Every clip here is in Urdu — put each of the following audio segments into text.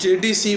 JDC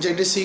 JDC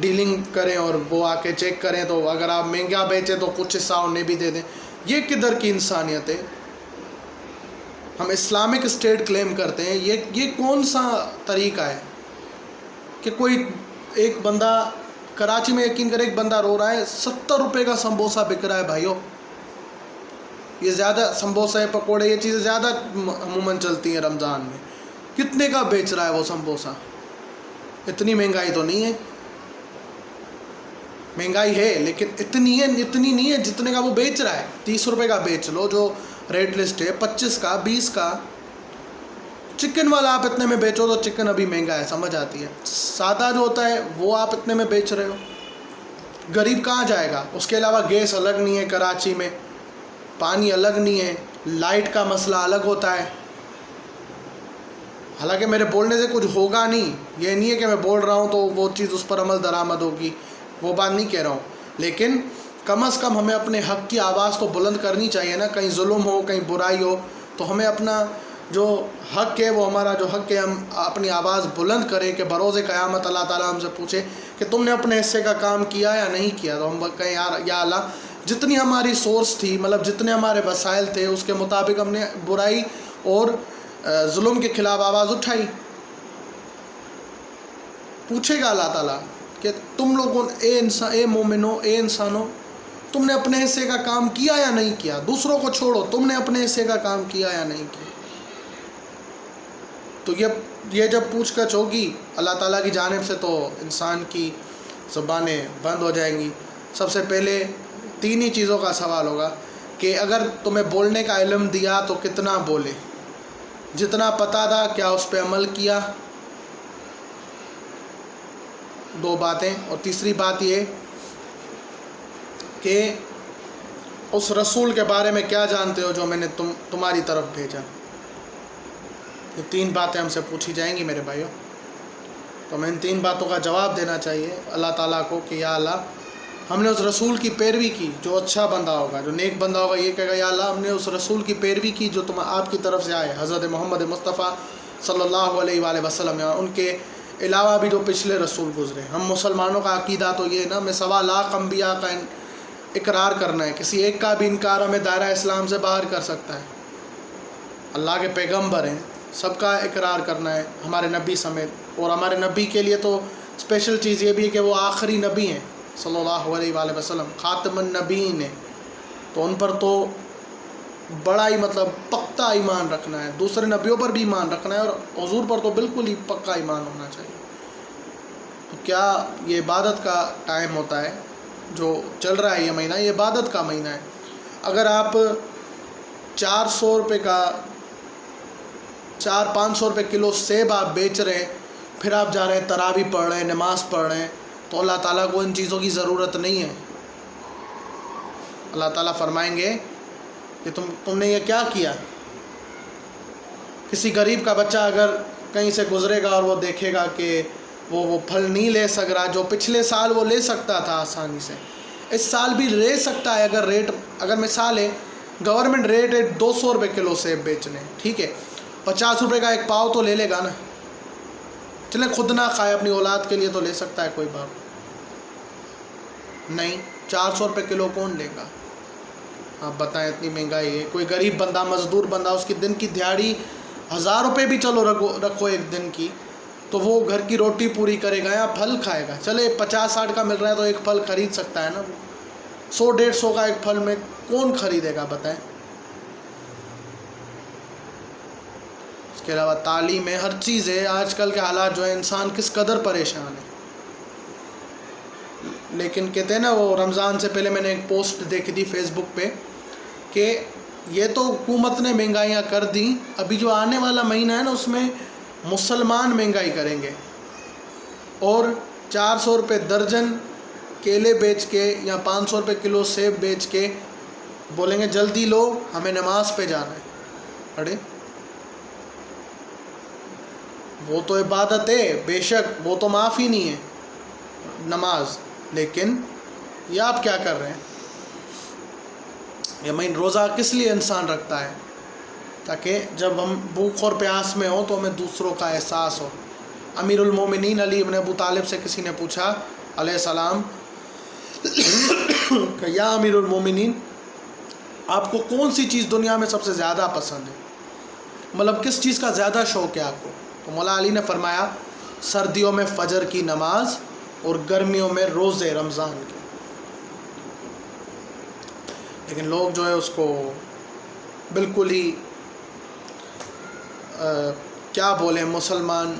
ڈیلنگ کریں اور وہ آ کے چیک کریں، تو اگر آپ مہنگا بیچیں تو کچھ حصہ انہیں بھی دے دیں. یہ کدھر کی انسانیت ہے؟ ہم اسلامک اسٹیٹ کلیم کرتے ہیں، یہ کون سا طریقہ ہے کہ کوئی ایک بندہ کراچی میں، یقین کرے، ایک بندہ رو رہا ہے 70 روپے کا سمبوسہ بک رہا ہے. بھائیو یہ زیادہ سمبوسے پکوڑے یہ چیزیں زیادہ عموماً چلتی ہیں رمضان میں. کتنے کا بیچ رہا ہے وہ سمبوسہ؟ اتنی مہنگائی تو نہیں ہے. مہنگائی ہے لیکن اتنی نہیں ہے جتنے کا وہ بیچ رہا ہے. 30 روپے کا بیچ لو جو ریٹ لسٹ ہے، 25 کا، 20 کا. چکن والا آپ اتنے میں بیچو تو چکن ابھی مہنگا ہے، سمجھ آتی ہے. سادہ جو ہوتا ہے وہ آپ اتنے میں بیچ رہے ہو. غریب کہاں جائے گا؟ اس کے علاوہ گیس الگ نہیں ہے کراچی میں، پانی الگ نہیں ہے، لائٹ کا مسئلہ الگ ہوتا ہے. حالانکہ میرے بولنے سے کچھ ہوگا نہیں، یہ نہیں ہے کہ میں بول رہا ہوں تو وہ چیز اس پر عمل درآمد ہوگی، وہ بات نہیں کہہ رہا ہوں. لیکن کم از کم ہمیں اپنے حق کی آواز تو بلند کرنی چاہیے نا. کہیں ظلم ہو، کہیں برائی ہو، تو ہمیں اپنا جو حق ہے، وہ ہمارا جو حق ہے، ہم اپنی آواز بلند کریں کہ بروز قیامت اللہ تعالیٰ ہم سے پوچھے کہ تم نے اپنے حصے کا کام کیا یا نہیں کیا. تو ہم کہیں یا اللہ، جتنی ہماری سورس تھی، مطلب جتنے ہمارے وسائل تھے، اس کے مطابق ہم نے برائی اور ظلم کے خلاف آواز اٹھائی. پوچھے گا اللہ تعالیٰ کہ تم لوگوں اے مومنو، اے انسانو، تم نے اپنے حصے کا کام کیا یا نہیں کیا. دوسروں کو چھوڑو، تم نے اپنے حصے کا کام کیا یا نہیں کیا. تو یہ جب پوچھ گچھ ہوگی اللہ تعالیٰ کی جانب سے تو انسان کی زبانیں بند ہو جائیں گی. سب سے پہلے 3 ہی چیزوں کا سوال ہوگا کہ اگر تمہیں بولنے کا علم دیا تو کتنا بولے، جتنا پتہ تھا کیا اس پہ عمل کیا. 2 باتیں. اور تیسری بات یہ کہ اس رسول کے بارے میں کیا جانتے ہو جو میں نے تمہاری طرف بھیجا. یہ 3 باتیں ہم سے پوچھی جائیں گی میرے بھائیوں. تو ہمیں ان 3 باتوں کا جواب دینا چاہیے اللہ تعالیٰ کو کہ یا اللہ، ہم نے اس رسول کی پیروی کی جو اچھا بندہ ہوگا، جو نیک بندہ ہوگا. یہ کہے گا یا اللہ، ہم نے اس رسول کی پیروی کی جو آپ کی طرف سے آئے، حضرت محمد مصطفیٰ صلی اللہ علیہ وآلہ وسلم، یا ان کے علاوہ بھی جو پچھلے رسول گزرے. ہم مسلمانوں کا عقیدہ تو یہ نا، میں 1.25 لاکھ انبیاء کا اقرار کرنا ہے. کسی ایک کا بھی انکار ہمیں دائرہ اسلام سے باہر کر سکتا ہے. اللہ کے پیغمبر ہیں، سب کا اقرار کرنا ہے، ہمارے نبی سمیت. اور ہمارے نبی کے لیے تو اسپیشل چیز یہ بھی ہے کہ وہ آخری نبی ہیں صلی اللہ علیہ وآلہ وسلم، خاتم النبیین ہیں. تو ان پر تو بڑا ہی مطلب پختہ ایمان رکھنا ہے. دوسرے نبیوں پر بھی ایمان رکھنا ہے، اور حضور پر تو بالکل ہی پکا ایمان ہونا چاہیے. تو کیا یہ عبادت کا ٹائم ہوتا ہے جو چل رہا ہے، یہ مہینہ، یہ عبادت کا مہینہ ہے. اگر آپ 400 روپے کا 400-500 روپے کلو سیب آپ بیچ رہے ہیں، پھر آپ جا رہے ہیں تراویح پڑھ رہے ہیں، نماز پڑھ رہے ہیں، تو اللہ تعالیٰ کو ان چیزوں کی ضرورت نہیں ہے. اللہ تعالیٰ فرمائیں گے کہ تم نے یہ کیا کیا. کسی غریب کا بچہ اگر کہیں سے گزرے گا اور وہ دیکھے گا کہ وہ پھل نہیں لے سک رہا جو پچھلے سال وہ لے سکتا تھا آسانی سے، اس سال بھی لے سکتا ہے. اگر مثال ہے، گورنمنٹ ریٹ ہے 200 روپے کلو سیب بیچنے، ٹھیک ہے، 50 روپے کا ایک پاؤ تو لے لے گا نا. چلیں خود نہ کھائے، اپنی اولاد کے لیے تو لے سکتا ہے کوئی باپ. نہیں، 400 روپے کلو کون لے گا؟ آپ بتائیں، اتنی مہنگائی ہے. کوئی غریب بندہ، مزدور بندہ، اس کی دن کی دیہڑی 1000 روپے بھی چلو رکھو ایک دن کی، تو وہ گھر کی روٹی پوری کرے گا یا پھل کھائے گا. چلے 50-60 کا مل رہا ہے تو ایک پھل خرید سکتا ہے نا. 100-150 کا ایک پھل میں کون خریدے گا بتائیں. اس کے علاوہ تعلیم ہے، ہر چیز ہے. آج کل کے حالات جو ہے، انسان کس قدر پریشان ہے. لیکن کہتے ہیں نا، وہ رمضان سے پہلے میں نے ایک پوسٹ دیکھی تھی فیس بک پہ کہ یہ تو حکومت نے مہنگائیاں کر دیں، ابھی جو آنے والا مہینہ ہے نا، اس میں مسلمان مہنگائی کریں گے اور 400 روپے درجن کیلے بیچ کے یا 500 روپے کلو سیب بیچ کے بولیں گے جلدی لو، ہمیں نماز پہ جانا ہے. اڑے وہ تو عبادت ہے، بے شک وہ تو معاف ہی نہیں ہے نماز، لیکن یہ آپ کیا کر رہے ہیں. یہ مہین روزہ کس لیے انسان رکھتا ہے؟ تاکہ جب ہم بھوک اور پیاس میں ہوں تو ہمیں دوسروں کا احساس ہو. امیر المومنین علی ابن ابو طالب سے کسی نے پوچھا، علیہ السلام کہ یا امیر المومنین، آپ کو کون سی چیز دنیا میں سب سے زیادہ پسند ہے؟ مطلب کس چیز کا زیادہ شوق ہے آپ کو؟ تو مولا علی نے فرمایا سردیوں میں فجر کی نماز اور گرمیوں میں روزے رمضان کے۔ لیکن لوگ جو ہے اس کو بالکل ہی کیا بولیں، مسلمان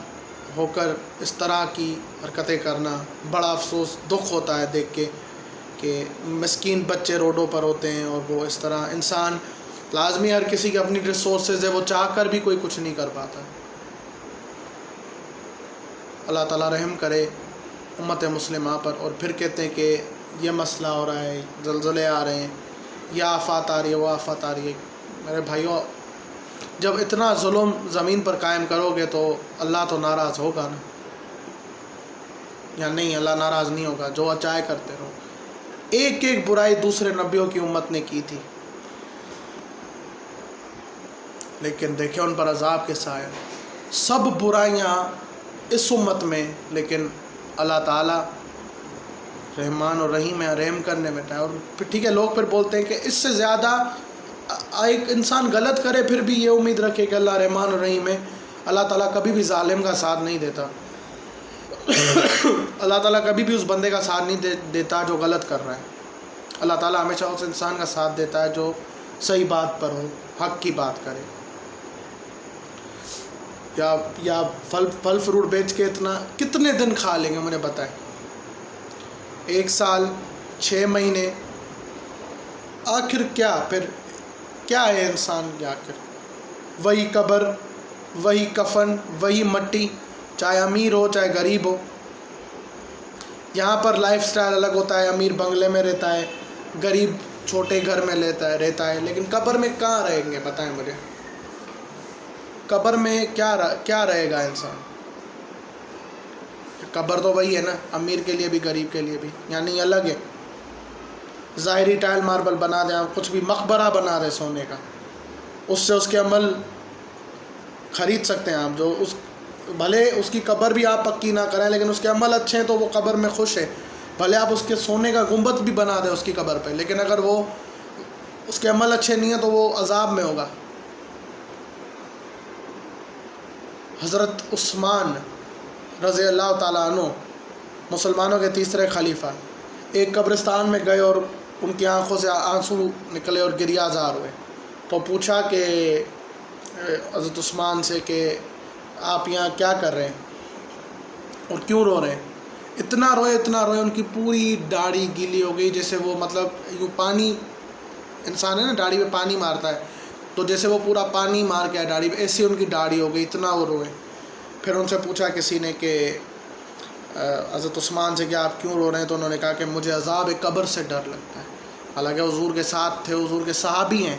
ہو کر اس طرح کی حرکتیں کرنا بڑا افسوس، دکھ ہوتا ہے دیکھ کے کہ مسکین بچے روڈوں پر ہوتے ہیں اور وہ اس طرح، انسان لازمی ہر کسی کی اپنی ریسورسز ہے، وہ چاہ کر بھی کوئی کچھ نہیں کر پاتا۔ اللہ تعالیٰ رحم کرے امت مسلمہ پر۔ اور پھر کہتے ہیں کہ یہ مسئلہ ہو رہا ہے، زلزلے آ رہے ہیں، یہ آفات آ رہی ہے، وہ آفات آ رہی ہے۔ میرے بھائیوں، جب اتنا ظلم زمین پر قائم کرو گے تو اللہ تو ناراض ہوگا نا، یا نہیں؟ اللہ ناراض نہیں ہوگا، جو چاہے کرتے رہو۔ ایک ایک برائی دوسرے نبیوں کی امت نے کی تھی، لیکن دیکھیں ان پر عذاب کیسا ہے۔ سب برائیاں اس امت میں، لیکن اللہ تعالیٰ رحمان اور رحیم ہے، رحم کرنے میں ہے۔ اور پھر ٹھیک ہے، لوگ پھر بولتے ہیں کہ اس سے زیادہ ایک انسان غلط کرے پھر بھی یہ امید رکھے کہ اللہ رحمان اور رحیم ہے۔ اللہ تعالیٰ کبھی بھی ظالم کا ساتھ نہیں دیتا، اللہ تعالیٰ کبھی بھی اس بندے کا ساتھ نہیں دیتا جو غلط کر رہا ہے۔ اللہ تعالیٰ ہمیشہ اس انسان کا ساتھ دیتا ہے جو صحیح بات پر ہو، حق کی بات کرے۔ یا پھل فروٹ بیچ کے کتنے دن کھا لیں گے مجھے بتائیں؟ 1 سال 6 مہینے، آخر کیا ہے انسان کی آخر؟ وہی قبر، وہی کفن، وہی مٹی، چاہے امیر ہو چاہے غریب ہو۔ یہاں پر لائف سٹائل الگ ہوتا ہے، امیر بنگلے میں رہتا ہے، غریب چھوٹے گھر میں رہتا ہے، لیکن قبر میں کہاں رہیں گے بتائیں مجھے؟ قبر میں کیا رہے گا انسان؟ قبر تو وہی ہے نا، امیر کے لیے بھی غریب کے لیے بھی، یعنی الگ ہے۔ ظاہری ٹائل ماربل بنا دیں آپ، کچھ بھی مقبرہ بنا دیں سونے کا، اس سے اس کے عمل خرید سکتے ہیں آپ، جو بھلے اس کی قبر بھی آپ پکی نہ کریں لیکن اس کے عمل اچھے ہیں تو وہ قبر میں خوش ہے۔ بھلے آپ اس کے سونے کا گنبد بھی بنا دیں اس کی قبر پہ، لیکن اگر وہ اس کے عمل اچھے نہیں ہیں تو وہ عذاب میں ہوگا۔ حضرت عثمان رضی اللہ تعالیٰ عنہ، مسلمانوں کے تیسرے خلیفہ، ایک قبرستان میں گئے اور ان کی آنکھوں سے آنسو نکلے اور گریہ زار ہوئے، تو پوچھا کہ حضرت عثمان سے کہ آپ یہاں کیا کر رہے ہیں اور کیوں رو رہے ہیں؟ اتنا روئے ان کی پوری داڑھی گیلی ہو گئی، جیسے وہ مطلب یوں پانی، انسان ہے نا داڑھی پہ پانی مارتا ہے، تو جیسے وہ پورا پانی مار کے داڑھی پہ، ایسی ان کی داڑھی ہو گئی، اتنا وہ روئے۔ پھر ان سے پوچھا کسی نے کہ حضرت عثمان سے کہ آپ کیوں رو رہے ہیں؟ تو انہوں نے کہا کہ مجھے عذاب قبر سے ڈر لگتا ہے۔ حالانکہ حضور کے ساتھ تھے، حضور کے صحابی ہیں،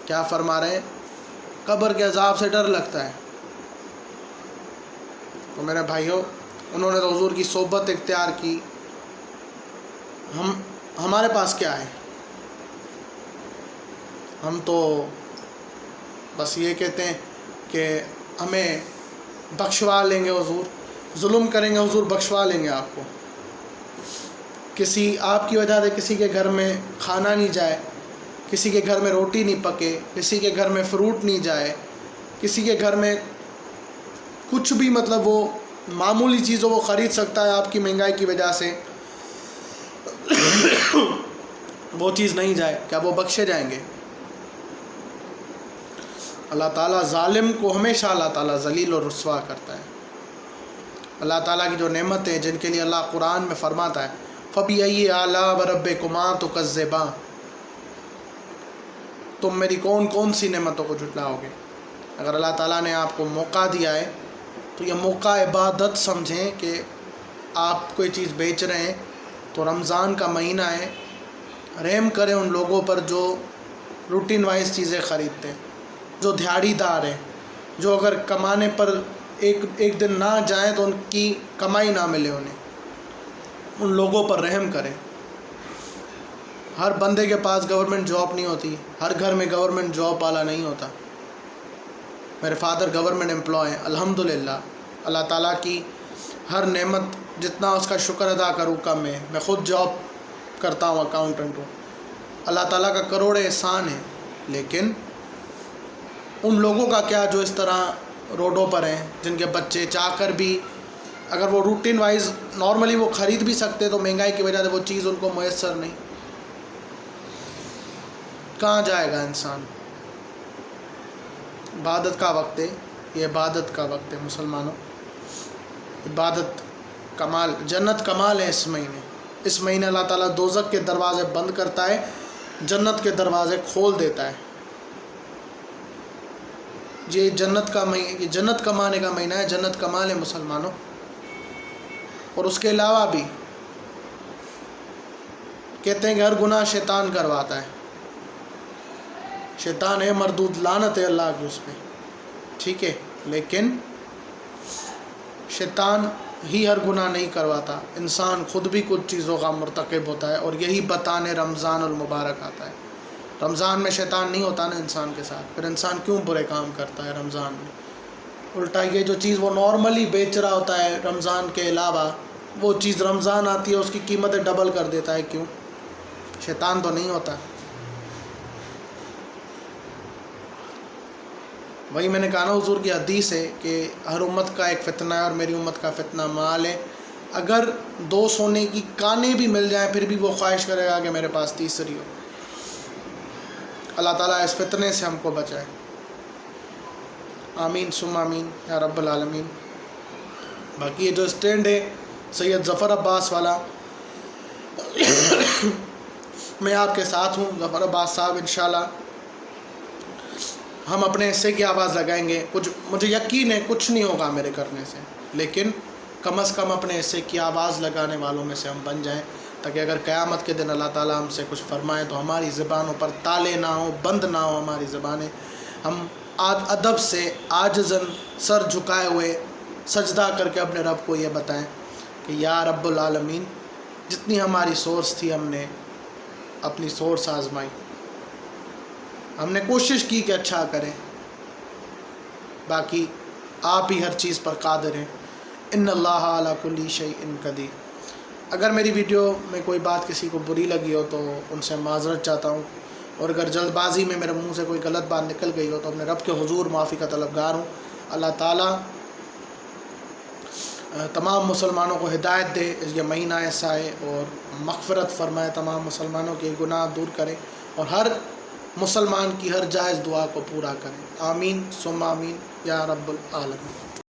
کیا فرما رہے ہیں؟ قبر کے عذاب سے ڈر لگتا ہے۔ تو میرے بھائیوں، انہوں نے تو حضور کی صحبت اختیار کی، ہمارے پاس کیا ہے؟ ہم تو بس یہ کہتے ہیں کہ ہمیں بخشوا لیں گے حضور، ظلم کریں گے حضور بخشوا لیں گے آپ کو۔ آپ کی وجہ سے کسی کے گھر میں کھانا نہیں جائے، کسی کے گھر میں روٹی نہیں پکے، کسی کے گھر میں فروٹ نہیں جائے، کسی کے گھر میں کچھ بھی، مطلب وہ معمولی چیزوں وہ خرید سکتا ہے، آپ کی مہنگائی کی وجہ سے وہ چیز نہیں جائے، کیا وہ بخشے جائیں گے؟ اللہ تعالیٰ ظالم کو ہمیشہ اللہ تعالیٰ ذلیل اور رسوا کرتا ہے۔ اللہ تعالیٰ کی جو نعمتیں جن کے لیے اللہ قرآن میں فرماتا ہے فَبِأَيِّ آلَاءِ رَبِّكُمَا تُكَذِّبَانِ، تم میری کون سی نعمتوں کو جھٹلاؤ گے؟ اگر اللہ تعالیٰ نے آپ کو موقع دیا ہے تو یہ موقع عبادت سمجھیں کہ آپ کوئی چیز بیچ رہے ہیں تو رمضان کا مہینہ ہے، رحم کریں ان لوگوں پر جو روٹین وائز چیزیں خریدتے ہیں، جو دیہڑی دار ہیں، جو اگر کمانے پر ایک دن نہ جائیں تو ان کی کمائی نہ ملے انہیں، ان لوگوں پر رحم کریں۔ ہر بندے کے پاس گورنمنٹ جاب نہیں ہوتی، ہر گھر میں گورنمنٹ جاب والا نہیں ہوتا۔ میرے فادر گورنمنٹ امپلائی ہیں، الحمدللہ۔ اللہ تعالیٰ کی ہر نعمت جتنا اس کا شکر ادا کروں کم ہے. میں خود جاب کرتا ہوں، اکاؤنٹنٹ ہوں. اللہ تعالیٰ کا کروڑ احسان ہے، لیکن ان لوگوں کا کیا جو اس طرح روڈوں پر ہیں، جن کے بچے چاہ کر بھی اگر وہ روٹین وائز نارملی وہ خرید بھی سکتے تو مہنگائی کی وجہ سے وہ چیز ان کو میسر نہیں. کہاں جائے گا انسان؟ عبادت کا وقت ہے، یہ عبادت کا وقت ہے مسلمانوں. عبادت کمال، جنت کمال ہے اس مہینے اللہ تعالیٰ دوزخ کے دروازے بند کرتا ہے، جنت کے دروازے کھول دیتا ہے. یہ جنت کمانے کا مہینہ ہے، جنت کمال ہے مسلمانوں. اور اس کے علاوہ بھی کہتے ہیں کہ ہر گناہ شیطان کرواتا ہے. شیطان ہے مردود، لعنت ہے اللہ کی اس پہ، ٹھیک ہے، لیکن شیطان ہی ہر گناہ نہیں کرواتا، انسان خود بھی کچھ چیزوں کا مرتکب ہوتا ہے. اور یہی بتانے رمضان المبارک آتا ہے. رمضان میں شیطان نہیں ہوتا نا انسان کے ساتھ، پھر انسان کیوں برے کام کرتا ہے رمضان میں؟ الٹا یہ جو چیز وہ نارملی بیچ رہا ہوتا ہے رمضان کے علاوہ، وہ چیز رمضان آتی ہے اس کی قیمتیں ڈبل کر دیتا ہے. کیوں؟ شیطان تو نہیں ہوتا. وہی میں نے کہا نا، حضور کی حدیث ہے کہ ہر امت کا ایک فتنہ ہے اور میری امت کا فتنہ مال ہے. اگر 2 سونے کی کانیں بھی مل جائیں پھر بھی وہ خواہش کرے گا کہ میرے پاس تیسری ہو. اللہ تعالیٰ اس فتنے سے ہم کو بچائے. آمین ثم آمین یا رب العالمین. باقی یہ جو اسٹینڈ ہے سید ظفر عباس والا، میں آپ کے ساتھ ہوں. ظفر عباس صاحب انشاءاللہ ہم اپنے حصے کی آواز لگائیں گے. مجھے یقین ہے کچھ نہیں ہوگا میرے کرنے سے، لیکن کم از کم اپنے حصے کی آواز لگانے والوں میں سے ہم بن جائیں، تاکہ اگر قیامت کے دن اللہ تعالیٰ ہم سے کچھ فرمائے تو ہماری زبانوں پر تالے نہ ہوں، بند نہ ہوں ہماری زبانیں. ہم ادب سے عاجزاً سر جھکائے ہوئے سجدہ کر کے اپنے رب کو یہ بتائیں کہ یا رب العالمین، جتنی ہماری سورس تھی ہم نے اپنی سورس آزمائی، ہم نے کوشش کی کہ اچھا کریں، باقی آپ ہی ہر چیز پر قادر ہیں. ان اللہ علی کل شیء قدیر. اگر میری ویڈیو میں کوئی بات کسی کو بری لگی ہو تو ان سے معذرت چاہتا ہوں، اور اگر جلد بازی میں میرے منہ سے کوئی غلط بات نکل گئی ہو تو اپنے رب کے حضور معافی کا طلبگار ہوں. اللہ تعالیٰ تمام مسلمانوں کو ہدایت دے، یہ مہینہ ایسا ہے، اور مغفرت فرمائے، تمام مسلمانوں کے گناہ دور کرے، اور ہر مسلمان کی ہر جائز دعا کو پورا کرے. آمین ثم آمین یا رب العالمین.